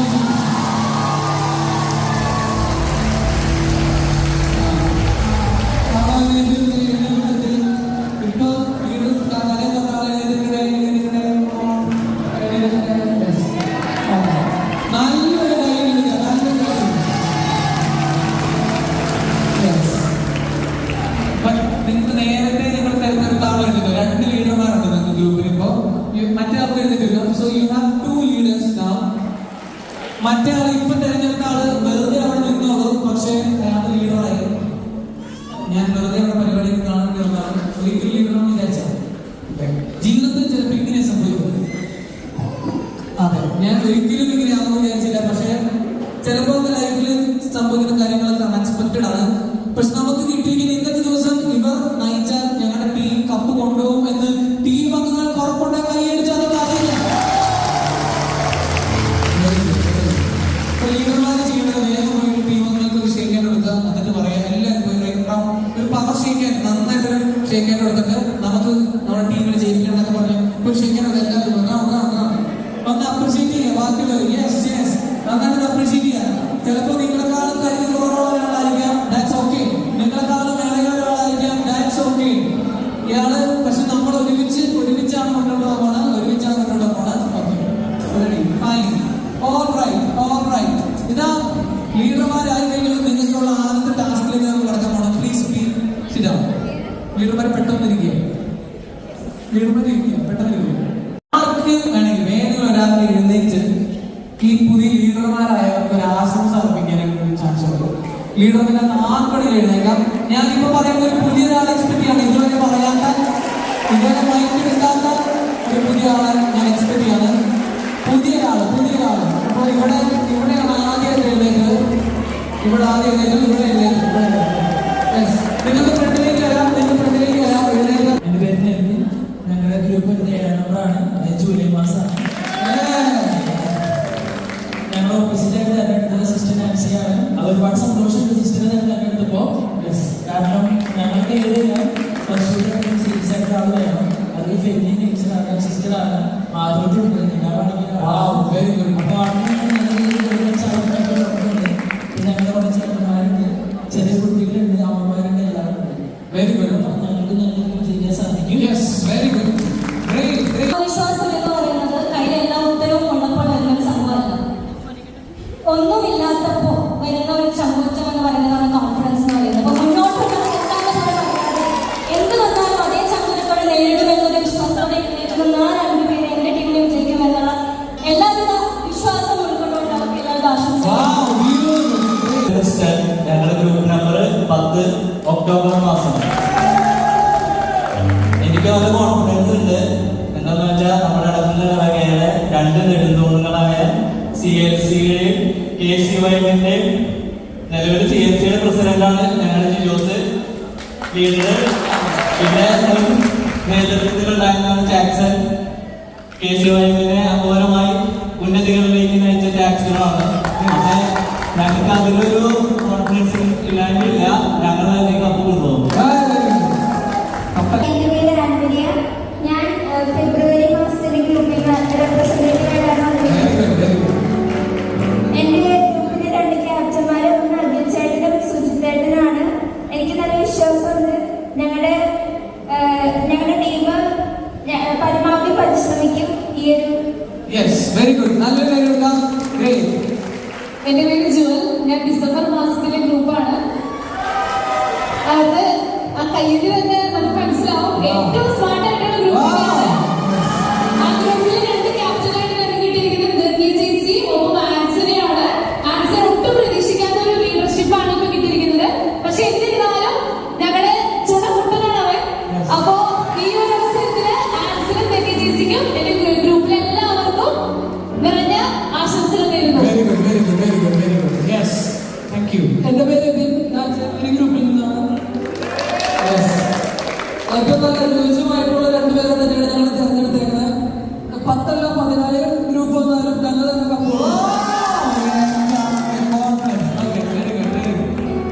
S1: ഇപ്പൊ നല്ലൊരു നിങ്ങൾക്ക് നേരത്തെ നിങ്ങൾ തിരഞ്ഞെടുത്ത ആളെടുക്കുന്നു. 2 ലീഡർമാരുണ്ട് നിങ്ങൾക്ക് ഗ്രൂപ്പിൽ. ഇപ്പോ മറ്റേ ആൾക്ക് എഴുതിട്ടില്ല. So you have 2 leaders now. മറ്റേ ആൾ ഇപ്പൊ തിരഞ്ഞെടുത്ത ആള് വെറുതെ അവിടെ നിന്നോളൂ. പക്ഷേ അയാൾ ലീഡറായി. ഞാൻ വെറുതെ അവിടെ പരിപാടി കാണേണ്ടി വന്നാണ്. ഒരിക്കലും ലീഡറാണെന്ന് വിചാരിച്ചാൽ ജീവിതത്തിൽ ചിലപ്പോൾ ഇങ്ങനെ സംഭവിക്കും. അതെ, ഞാൻ ഒരിക്കലും ഇങ്ങനെ ആണെന്ന് വിചാരിച്ചില്ല. പക്ഷേ ചിലപ്പോൾ ലൈഫിൽ സംഭവിക്കുന്ന കാര്യങ്ങളൊക്കെ അൺഎക്സ്പെക്റ്റഡ് ആണ്. പക്ഷെ നമുക്ക് കിട്ടിയിരിക്കുന്ന ഇന്നത്തെ ദിവസം ഇവർ നയിച്ചാൽ ഞങ്ങളുടെ ടീം കപ്പ് കൊണ്ടുപോകും എന്ന് ടീം അംഗങ്ങൾക്ക് ഉറപ്പുണ്ടെ കൈയടിച്ചാൽ കാര്യമില്ല. ലീഡർമാര് ചെയ്യേണ്ടത് വേഗം പോയിട്ട് ടീം അംഗങ്ങൾക്ക് ഒരു ഷേക്കാൻ കൊടുക്കുക. എന്നിട്ട് പറയാം എല്ലാവരും ഒരു പവർ ഷേക്കാൻ, നന്നായിട്ടൊരു ഷേക്കാൻ കൊടുത്തിട്ട് നമുക്ക് നമ്മുടെ ടീമിൽ ജയിക്കണമെന്നൊക്കെ പറഞ്ഞ് ഒരു ഷേക്കാൻ എല്ലാവരും ഒന്ന് അപ്രീഷിയേറ്റ് ചെയ്യുക. ബാക്കിയുള്ളവർ യെസ് നന്നായിട്ട് അപ്രീഷിയേറ്റ് ചെയ്യുക. ചിലപ്പോൾ നിങ്ങളെക്കാളും കഴിവ് കുറവുള്ള ഒരാളായിരിക്കാം, ദാറ്റ്സ് ഓക്കെ. നിങ്ങളെക്കാളും ഇളയ ഒരാളായിരിക്കാം, ദാറ്റ്സ് ഓക്കെ. ഇയാള് പക്ഷെ നമ്മൾ ഒരുമിച്ചാണ് മുന്നോട്ട് പോകണം. ഇതാ ലീഡർമാരായി കഴിഞ്ഞാൽ നിങ്ങൾക്കുള്ള ആദ്യത്തെ ടാസ്കിലേക്ക് നമുക്ക് കടക്കാൻ പോകണം. Please sit down. ലീഡർമാരെ പെട്ടെന്ന് ഇരിക്കുക. ആർക്ക് വേണമെങ്കിൽ വേറെ ഒരാൾക്ക് എഴുന്നേറ്റ് ഈ പുതിയ ലീഡർമാരായവർക്ക് ഒരു ആശംസ അർപ്പിക്കാൻ ചാൻസ് ഉണ്ട്. ലീഡറിന്റെ നാൽപ്പടിയിൽ എഴുന്നേക്കാം. ഞാനിപ്പോ പറയുന്ന ഒരു പുതിയ ഒരാളെ എക്സ്പെക്ട് ചെയ്യാണ്. ഇതുവരെ മൈൻഡ് എടുക്കാത്ത ഒരു പുതിയ ആളെ ഞാൻ എക്സ്പെക്ട് ചെയ്യാണ്. പുതിയ ആള്. അപ്പോൾ ഇവിടെയാണ് ആദ്യം എഴുന്നേറ്റ്. ഇവിടെ നിങ്ങൾക്ക് ഫ്രണ്ടിലേക്ക് വരാം. എഴുന്നേറ്റ്.
S6: എൻ്റെ പേര് നെവിൻ. ഞങ്ങളുടെ ഗ്രൂപ്പ് 7 നമ്പറാണ്. ജൂലൈ മാസമാണ്. ഞങ്ങൾ ഓപ്പോസിറ്റായിട്ട് തിരഞ്ഞെടുത്തത് സിസ്റ്റർ നാൻസിയാണ്. അത് ഒരുപാട് സന്തോഷമുണ്ട് സിസ്റ്ററിനെ തിരഞ്ഞെടുത്തപ്പോൾ. കാരണം ഞങ്ങൾക്ക് സീരിയസ് ആയിട്ട് ആൾ വേണം. അതിൽ ഫെമിനി നേച്ചറാണ്, സിസ്റ്ററാണ്, ആരോഗ്യമുണ്ട്, ഞങ്ങളുടെ കുറച്ച് ചേട്ടന്മാരുണ്ട്, ചെറിയ കുട്ടികളുണ്ട്, അമ്മമാരുണ്ട്, എല്ലാവരും ഉണ്ട്.
S1: Very good.
S6: ഞങ്ങൾക്ക് നല്ലൊരു ചെയ്യാൻ സാധിക്കും.
S1: Very good.
S8: വിശ്വാസം എന്ന് പറയുന്നത് കയ്യിൽ എല്ലാ ഉത്തരവും ഉള്ളപ്പോൾ വരുന്ന ഒരു സംഭവമല്ല. ഒന്നുമില്ലാത്തപ്പോൾ വരുന്ന ഒരു ചങ്കൂറ്റം എന്ന് പറയുന്നതാണ് കോൺഫിഡൻസ് എന്ന് പറയുന്നത്. അപ്പൊ മുന്നോട്ട് എന്ത് വന്നാലും അതേ ചങ്കൂറ്റത്തോടെ നേരിടുമെന്നൊരു വിശ്വാസത്തോടെ എഴുന്നേറ്റുന്ന 2 പേര് എന്റെ ടീമിനെ വിജയിക്കുമെന്നുള്ള എല്ലാവിധ വിശ്വാസം ഉൾക്കൊണ്ടുകൊണ്ട് അവർക്ക് എല്ലാവരും ആശംസിക്കുന്നു.
S6: ഞങ്ങളുടെ ഗ്രൂപ്പ് നമ്പർ 10 ഒക്ടോബർ മാസം. എനിക്ക് നല്ല കോൺഫിഡൻസ് CLC-യുടെയും KCYM-ന്റെയും നിലവിൽ CLC-യുടെ പ്രസിഡന്റാണ് ഞങ്ങളുടെ ജിജോസ് ലീഡർ. പിന്നെ നേതൃത്വത്തിലുണ്ടായിരുന്ന ജാക്സൺ KCYM-നെ അപൂർവമായി ഉന്നതികളിലേക്ക് നയിച്ച ജാക്സണാണ്. പക്ഷേ ഞങ്ങൾക്ക് അതിലൊരു കോൺഫിഡൻസ് ഇല്ലാണ്ടില്ല, ഞങ്ങൾ തന്നെ കപ്പ് കൊണ്ടുപോകും.
S8: എൻ്റെ പേര് ആൻമരിയ. ഞാൻ ഫെബ്രുവരി മാസത്തിലെ ഗ്രൂപ്പിൽ റെപ്രസെൻറ്റേറ്റീവായിട്ടാണ് വന്നിരിക്കുന്നത്. എൻ്റെ ഗ്രൂപ്പിലെ 2 ക്യാപ്റ്റന്മാരും അർജുൻ ചേട്ടനും സുജിത് ചേട്ടനാണ്. എനിക്ക് നല്ല വിശ്വാസമുണ്ട് ഞങ്ങളുടെ ടീം പരമാവധി പരിശ്രമിക്കും ഈ ഒരു.
S1: Yes, very good. നല്ലൊരു കാര്യം എടുക്കാം. ഗ്രേറ്റ്.
S5: എൻ്റെ പേര് ജുവൽ. ഞാൻ ഡിസംബർ മാസത്തിലെ ഗ്രൂപ്പാണ്. അത് ആ കയ്യിൽ തന്നെ നമുക്ക് മനസ്സിലാവും ഏറ്റവും സ്മാർട്ട് ആയിട്ടുള്ള ഗ്രൂപ്പാണ്. ആ ഗ്രൂപ്പിൽ 2 ക്യാപ്റ്റനായിട്ട് നമുക്ക് കിട്ടിയിരിക്കുന്നത് ധന്യ ചേച്ചി ഒപ്പം ആൻസനെയാണ്. ആൻസർ ഒട്ടും പ്രതീക്ഷിക്കാത്ത ഒരു ലീഡർഷിപ്പാണ് ഇപ്പൊ കിട്ടിയിരിക്കുന്നത്. പക്ഷെ എന്നിരുന്നാലും ഞങ്ങളുടെ ചുണമുട്ടനാണ് അവൻ. അപ്പോ ഈ ഒരു അവസരത്തില് ആൻസറും ധന്യ ചേച്ചിക്കും എന്റെ ഗ്രൂപ്പിലെ എല്ലാവർക്കും നിറഞ്ഞ ആശംസകൾ നേരുന്നു.
S1: Very good, very good, very good, very good. Yes, thank you.
S6: എൻ്റെ പേര് എബിൻ. ഞാൻ ഒരു ഗ്രൂപ്പിൽ നിന്നാണ്. ഏറ്റവും നല്ല അനുയോജ്യമായിട്ടുള്ള 2 പേരെ തന്നെയാണ് ഞങ്ങൾ തിരഞ്ഞെടുത്തേക്കുന്നത്. 10 അല്ല 14 ഗ്രൂപ്പ് വന്നാലും ഞങ്ങൾ തന്നെ കപ്പോളാം.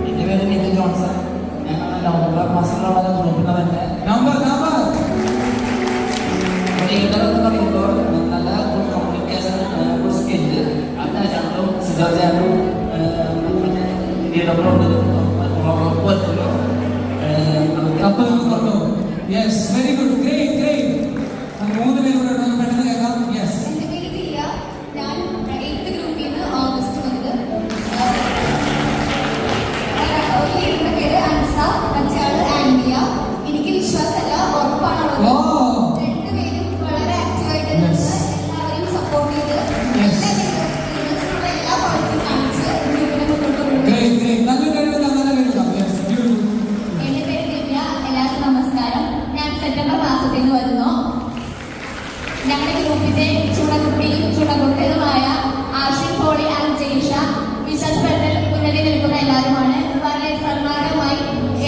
S9: എൻ്റെ പേര് നിഖിൽ ജോൺസൺ. ഞങ്ങൾ നവംബർ മാസത്തിലുള്ള ഗ്രൂപ്പിൽ തന്നെ ലീഡർ എന്ന് പറയുമ്പോൾ നല്ല കമ്മ്യൂണിക്കേഷൻ സ്കില്ല് അത് ഞങ്ങളും സിജോജാനും ലീഡറുണ്ട്.
S1: Yes, very good, great, great. 3 പേരോട് പെട്ടെന്ന് കേൾക്കാം. യെസ്.
S5: എൻ്റെ പേര് ദിയ. ഞാൻ 8th ഗ്രൂപ്പിൽ നിന്ന് ഓഗസ്റ്റ് വന്നത്. ലീഡറിന്റെ പേര് അൻസ, മറ്റേയാള് ആൻഡിയ. എനിക്ക് വിശ്വാസമല്ല, ഉറപ്പാണുള്ളത്. രണ്ടുപേരും വളരെ ആക്റ്റീവായിട്ട് എല്ലാവരെയും സപ്പോർട്ട് ചെയ്ത് എല്ലാ പ്രവർത്തിയും കാണിച്ച് ഗ്രൂപ്പിനെ മുന്നോട്ട് കൊണ്ടുപോകും. എൻ്റെ പേര് ദിവ്യ. എല്ലാവർക്കും നമസ്കാരം. ഞാൻ സെപ്റ്റംബർ മാസത്തിൽ നിന്ന് വരുന്നു. ഞങ്ങളുടെ ഗ്രൂപ്പിന്റെ ചുണക്കുട്ടിയും ചുണക്കുട്ടിയുമായ ആഷിൻ, പോളി, ജയിഷ വിശ്വാസത്തിൽ ഉന്നതി നിൽക്കുന്ന എല്ലാവരുമാണ്. വളരെ സന്മാർഗമായി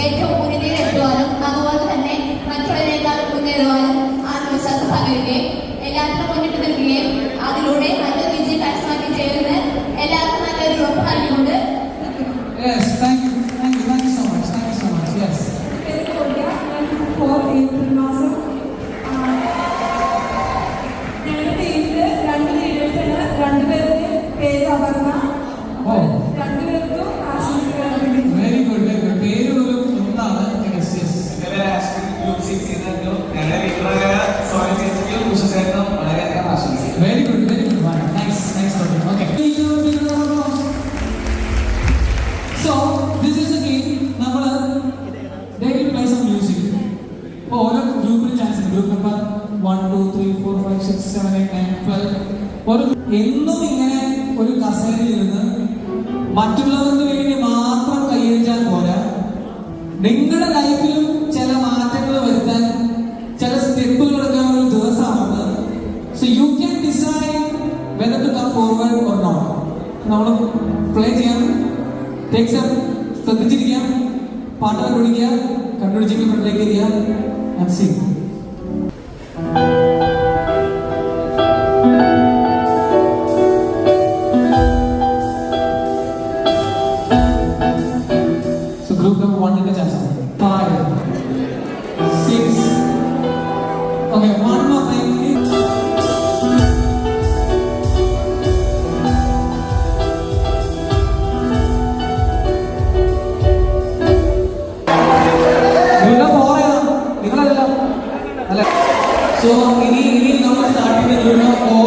S5: ഏറ്റവും ഉന്നതിയിലെത്തുവാനും അതുപോലെ തന്നെ മറ്റുള്ളവരെക്കാളും മുന്നേറുവാനും ആത്മവിശ്വാസം പകരുകയും എല്ലാത്തിനും മുന്നിട്ട് നിൽക്കുകയും അതിലൂടെ നല്ലൊരു വിജയം കരസ്ഥമാക്കി ചേർന്ന് എല്ലാവർക്കും നല്ലൊരു ഉറപ്പ് നൽകിക്കൊണ്ട്
S1: Yes, thank you, thank you, thank you so much, thank you so much. Yes.
S2: April മാസം ഞങ്ങളുടെ ടീമില് 2 ലീഡേഴ്സാണ്. 2 പേരുടെ പേര് അപർണ. 2 പേർക്കും ആശംസകൾ.
S1: Very good, very good. പേര് പോലും എന്താണ്? Yes, yes.
S3: ഗ്രൂപ്പ് 6 ഞങ്ങളുടെ ലീഡറായ സോനി ചേച്ചിക്കും ഉഷസേനും വളരെയധികം ആശംസിക്കുന്നു.
S1: Very good, very good. Nice, nice talking. Okay. So, this is a game. They will play some music. ഓരോ ഗ്രൂപ്പിന് ചാൻസ്. Group number 1, 2, 3, 4, 5, 6, 7, 8, 9, 12. എന്നും ഇങ്ങനെ ഒരു കസേരയിൽ ഇരുന്ന് മറ്റുള്ളവർക്ക് വേണ്ടി മാത്രം കൈയടിച്ചാൽ പോരാ. നിങ്ങളുടെ ലൈഫിലും ചില മാറ്റങ്ങൾ വരുത്താൻ, ചില സ്റ്റെപ്പുകൾ എടുക്കാൻ ഒരു ദിവസമാണ്. So you can decide whether to come forward or not. നമ്മൾ പ്ലേ ചെയ്യാം. Take some. ശ്രദ്ധിച്ചിരിക്കാം. പാട്ട് കണ്ടുപിടിക്കുക. കണ്ടുപിടിച്ചെങ്കിൽ ഫ്രണ്ടിലേക്ക് ഇരിക്കുക. And sing. So group number 1 in the chance. 5, 6. Okay, one more thing. So, ini nama starting dengan four.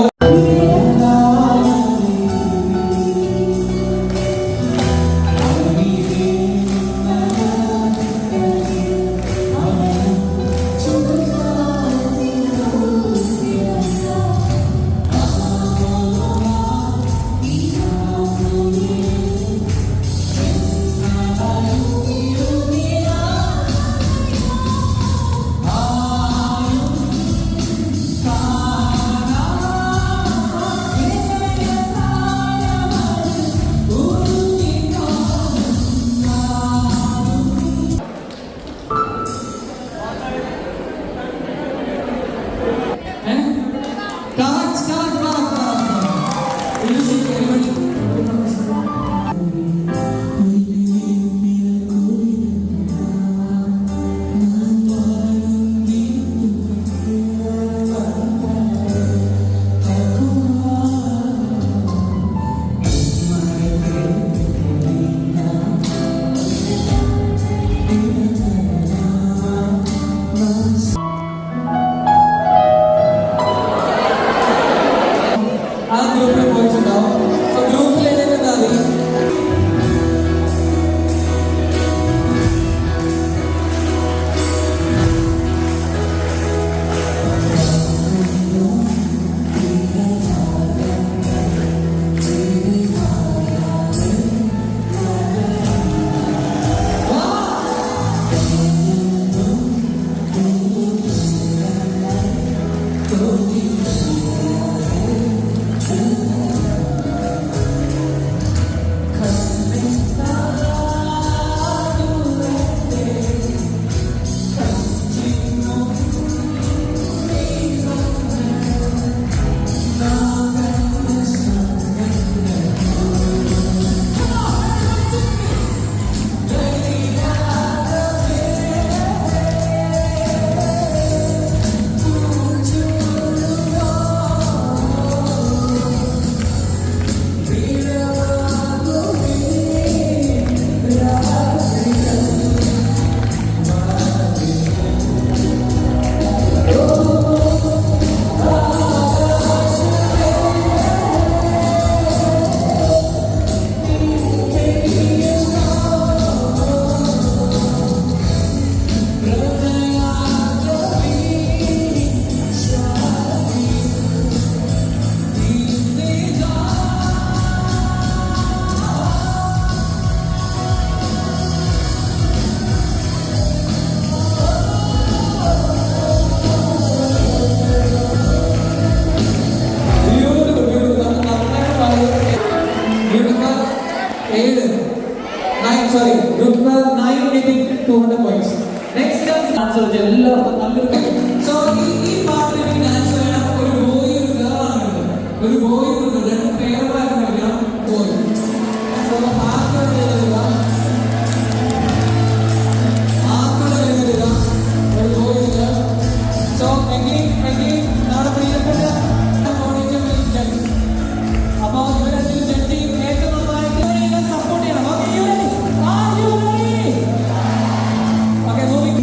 S1: sorry, group number 9 getting 200 points. Next answer എല്ലാവർക്കും നല്ലൊരു കൈ. So ഈ പാട്ടിൽ എനിക്ക് ആൻസർ ചെയ്യണം ഒരു ബോയ് ഒരു ഗേൾ ആണ്. ഒരു ബോയ് ഒരു ഗേൾ രണ്ട് പേരുകളായിട്ട് കളിക്കണം ബോയ്. So ആർക്കാണ് എഴുതുക? ആർക്കാണ് എഴുതുക? ഒരു ബോയ് ഒരു ഗേൾ. So again നമ്മുടെ പ്രിയപ്പെട്ട അപ്പൊ ഇവരെന്തിൽ ജഡ്ജി ഏറ്റവും നന്നായിട്ട് സപ്പോർട്ട് ചെയ്യണം. Okay moving.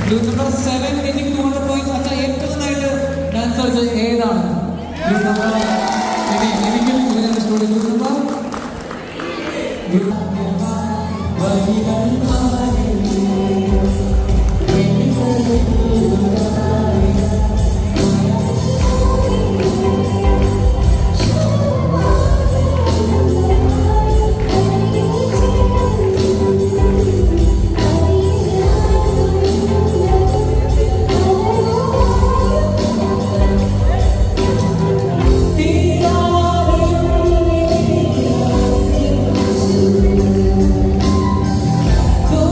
S1: Group number 7 getting 200 points. अच्छा ഏറ്റവും നന്നായിട്ട് ഡാൻസ് കളിച്ചത് ഏതാണ്? Group number എനിക്കും ഇതിനെ സ്റ്റോറി group number
S6: Go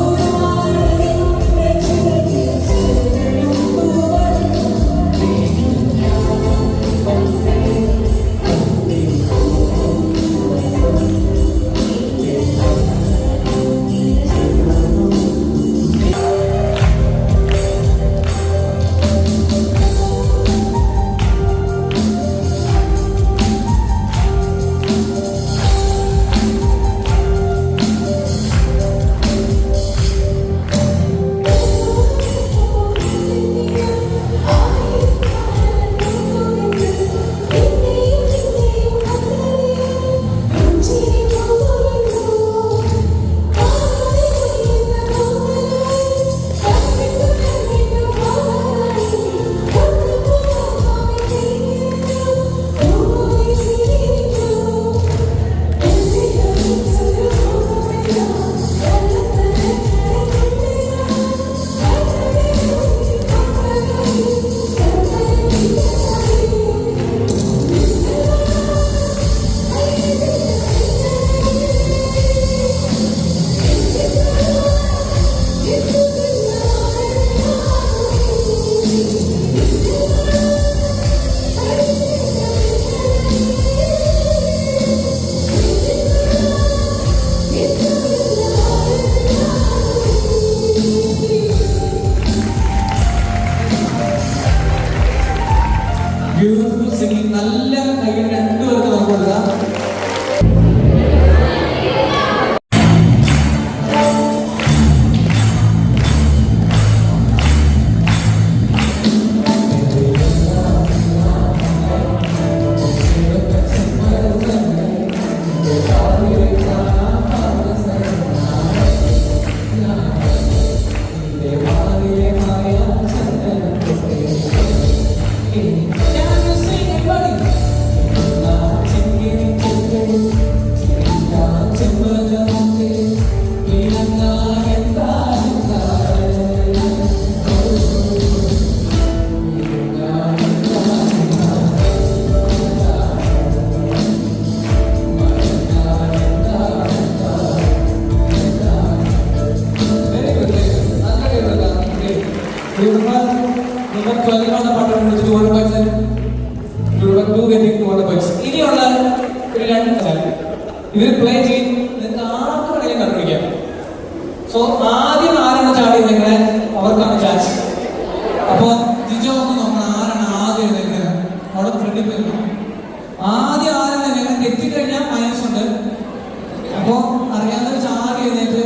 S1: 12 പാട്ടുകൾ 200 bucks. You getting 200 bucks. ഇനിയുള്ള ഒരു 2 ഇവർ പ്ലേ ചെയ്ത് നിങ്ങൾക്ക് ആർക്ക് വേണമെങ്കിലും കണ്ടുപിടിക്കാം. സോ ആദ്യം ആരാണ് ചാടിയത് നിങ്ങളെ അവർക്കാണ് ചാൻസ്. അപ്പോൾ ജിജോ ഒന്ന് നോക്കണം ആരാണ് ആദ്യം എഴുന്നേക്കുന്നത്. അവിടെ ഫ്രണ്ടിൽ പോയി ആദ്യം ആരാണ് നിങ്ങൾ തെറ്റിക്കഴിഞ്ഞാൽ മൈനസ് ഉണ്ട്. അപ്പോൾ അറിയാവുന്ന ചാടി എഴുന്നേറ്റ്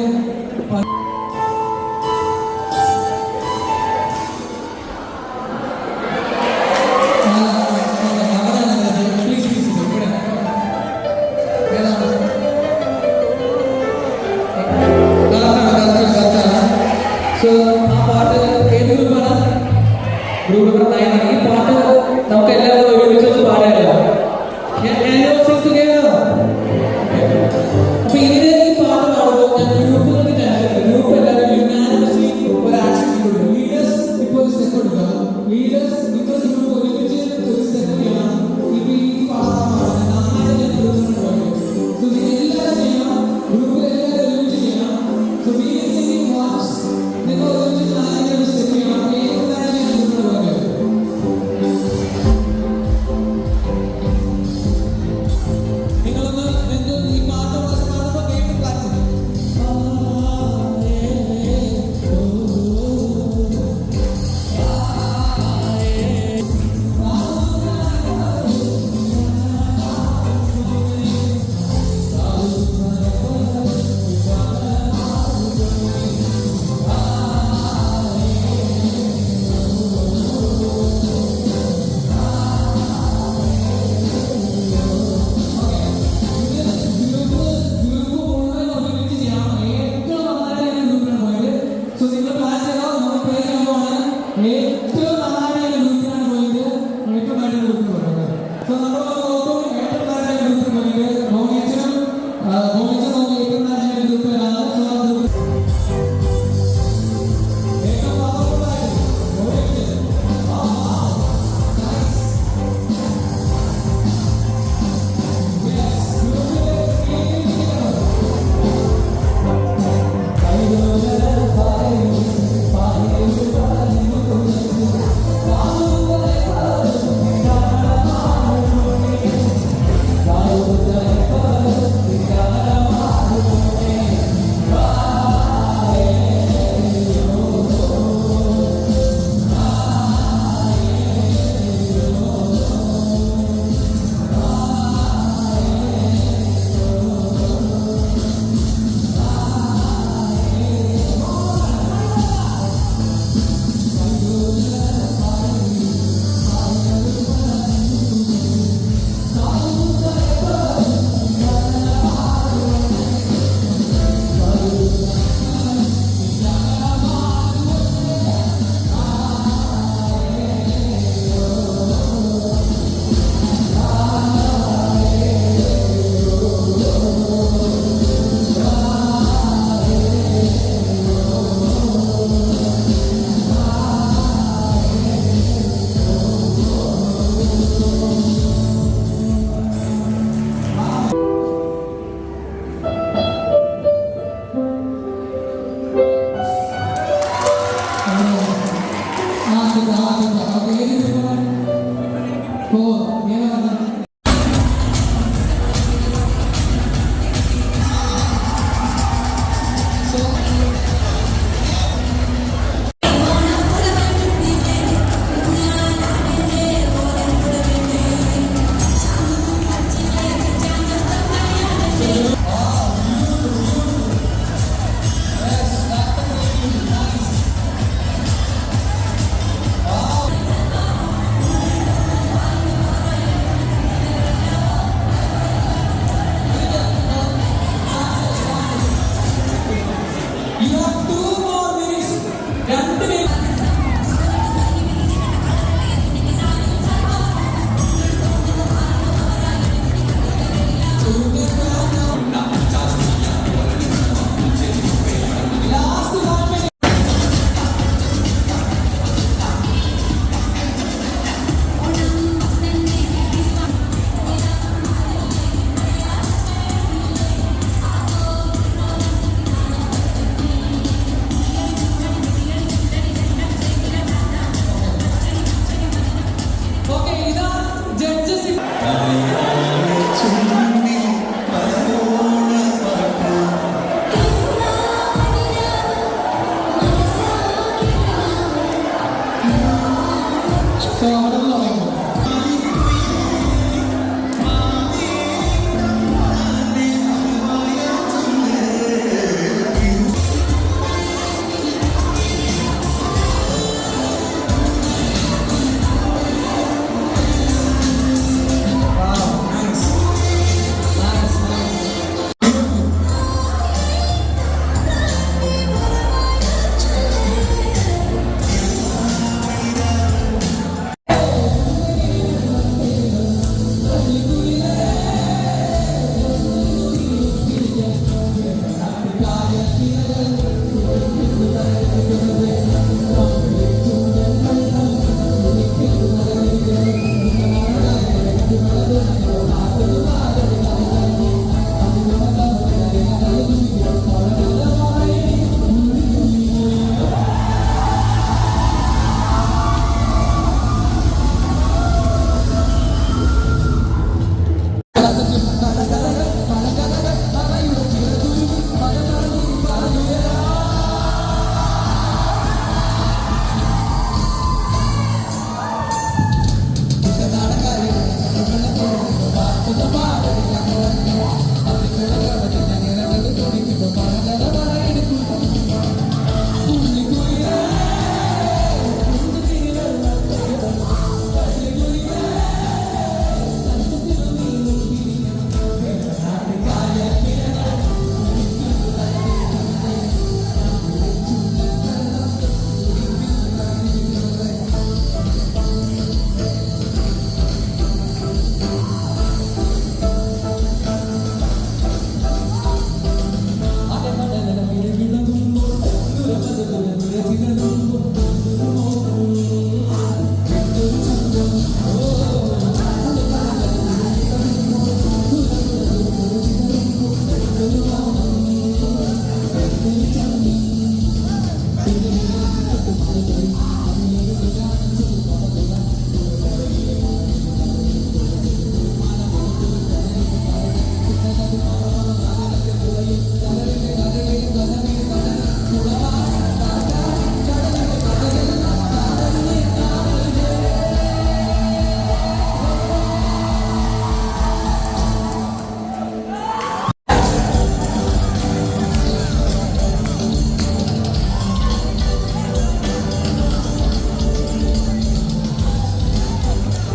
S1: സോ ആ പാട്ട് ഏത് ഗ്രൂപ്പാണ്? ഗ്രൂപ്പ് നമ്പർ 9 ആണ്. ഈ പാട്ട് നമുക്ക് എല്ലാവരും ഒരുമിച്ച് പാടാമല്ലോ. അപ്പൊ ഇതിന് ഈ പാട്ട് പാടുമ്പോൾ ഞാൻ ഗ്രൂപ്പുകൾക്ക് ചാൻസ് ഗ്രൂപ്പ് എല്ലാവരും യുനാനിമസ്ലി ഒരു ആക്ഷൻ കൊടുക്കും. ലീഡേഴ്സ് ഇപ്പോൾ ഒരു സ്റ്റെപ്പ് എടുക്കുക. ലീഡേഴ്സ് നിങ്ങൾ ഗ്രൂപ്പ് ഒരുമിച്ച് ഒരു സ്റ്റെപ്പ് ചെയ്യണം. ഇപ്പൊ ഈ പാടാൻ പാടുന്നത് ഗ്രൂപ്പിന് പോയത്. സോ നിങ്ങൾ എല്ലാവരും ചെയ്യണം. ഗ്രൂപ്പിൽ എല്ലാവരും ഒരുമിച്ച് ചെയ്യണം. സോ നിങ്ങൾ ഒരുമിച്ച് നാല് സ്റ്റെപ്പ് ചെയ്യണം. ഏതാണ് ഗ്രൂപ്പിന് പോയത്? നിങ്ങളൊന്ന് ഈ പാട്ട് പാടുമ്പോൾ കേട്ട് പ്രാക്ടീസ്